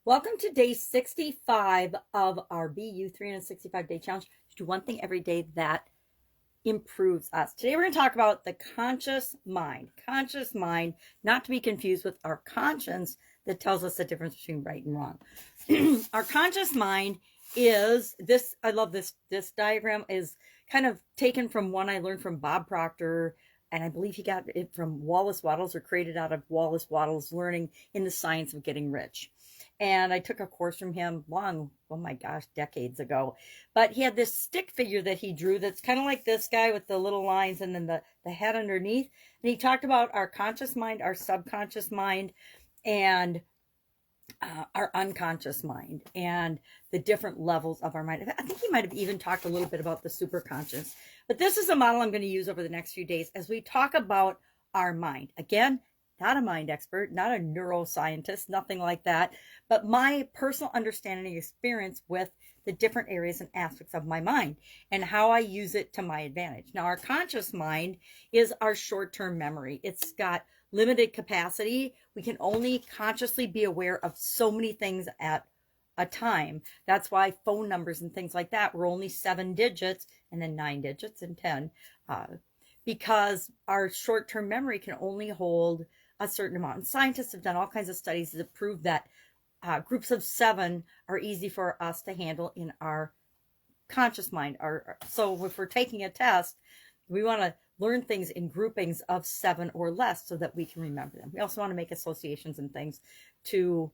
Welcome to day 65 of our BU 365-day challenge to do one thing every day that improves us. Today we're going to talk about the conscious mind. Conscious mind, not to be confused with our conscience that tells us the difference between right and wrong. Our conscious mind is this. I love this. This diagram is kind of taken from one I learned from Bob Proctor, and I believe he got it from Wallace Wattles, or created out of Wallace Wattles' learning in the science of getting rich. And I took a course from him long, oh my gosh, decades ago. But he had this stick figure that he drew that's kind of like this guy with the little lines and then the head underneath. And he talked about our conscious mind, our subconscious mind, and our unconscious mind, and the different levels of our mind. I think he might have even talked a little bit about the superconscious. But this is a model I'm going to use over the next few days as we talk about our mind. Again, not a mind expert, not a neuroscientist, nothing like that, but my personal understanding and experience with the different areas and aspects of my mind and how I use it to my advantage. Now, our conscious mind is our short-term memory. It's got limited capacity. We can only consciously be aware of so many things at a time. That's why phone numbers and things like that were only 7 digits and then 9 digits and 10, because our short-term memory can only hold a certain amount. And scientists have done all kinds of studies that prove that groups of 7 are easy for us to handle in our conscious mind. So if we're taking a test, we want to learn things in groupings of 7 or less so that we can remember them. We also want to make associations and things to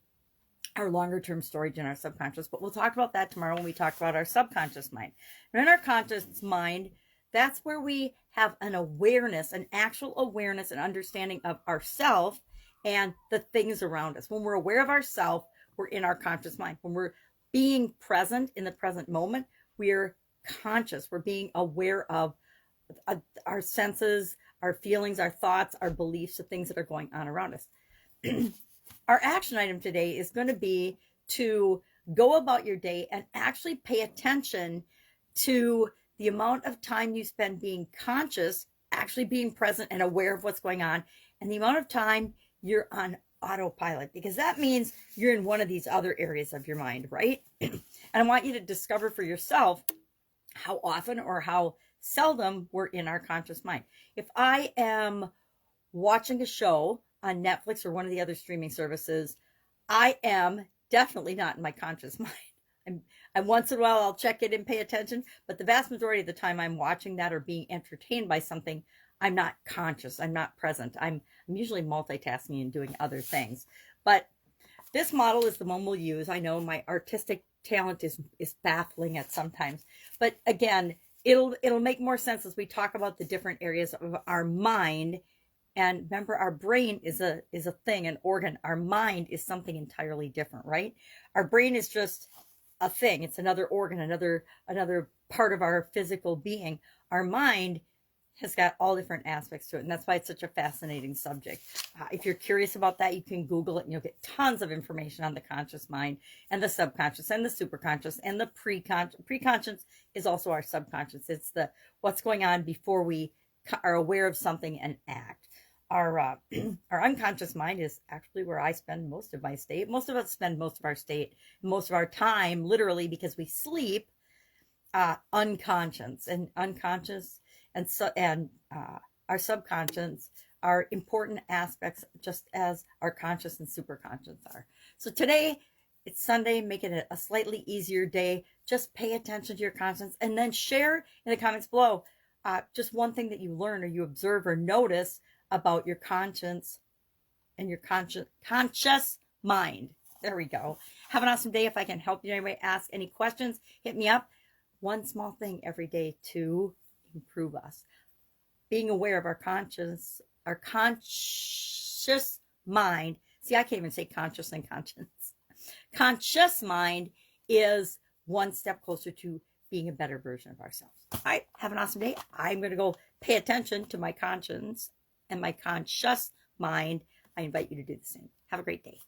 our longer term storage in our subconscious, but we'll talk about that tomorrow when we talk about our subconscious mind. And in our conscious mind, that's where we have an awareness, an actual awareness and understanding of ourself and the things around us. When we're aware of ourself, we're in our conscious mind. When we're being present in the present moment, we're conscious. We're being aware of our senses, our feelings, our thoughts, our beliefs, the things that are going on around us. Our action item today is going to be to go about your day and actually pay attention to the amount of time you spend being conscious, actually being present and aware of what's going on, and the amount of time you're on autopilot, because that means you're in one of these other areas of your mind, right? And I want you to discover for yourself how often or how seldom we're in our conscious mind. If I am watching a show on Netflix or one of the other streaming services, I am definitely not in my conscious mind. And once in a while I'll check it and pay attention, but the vast majority of the time I'm watching that or being entertained by something, I'm not conscious, I'm not present. I'm usually multitasking and doing other things. But this model is the one we'll use. I know my artistic talent is baffling at sometimes, but again, it'll make more sense as we talk about the different areas of our mind. And remember, our brain is a thing, an organ. Our mind is something entirely different, right? Our brain is just a thing. It's another organ, another part of our physical being. Our mind has got all different aspects to it, and that's why it's such a fascinating subject. If you're curious about that, you can Google it, and you'll get tons of information on the conscious mind and the subconscious and the superconscious and the preconscious. Preconscious is also our subconscious. It's the what's going on before we are aware of something and act. Our unconscious mind is actually where I spend most of my state. Most of us spend most of our state, most of our time, literally, because we sleep, unconscious and our subconscious are important aspects, just as our conscious and superconscious are. So today, it's Sunday, make it a slightly easier day. Just pay attention to your conscience, and then share in the comments below just one thing that you learn or you observe or notice about your conscience and your conscious mind. There we go. Have an awesome day. If I can help you in any way, ask any questions, hit me up. One small thing every day to improve us. Being aware of our conscious mind. See, I can't even say conscious and conscience. Conscious mind is one step closer to being a better version of ourselves. All right, have an awesome day. I'm going to go pay attention to my conscience and my conscious mind. I invite you to do the same. Have a great day.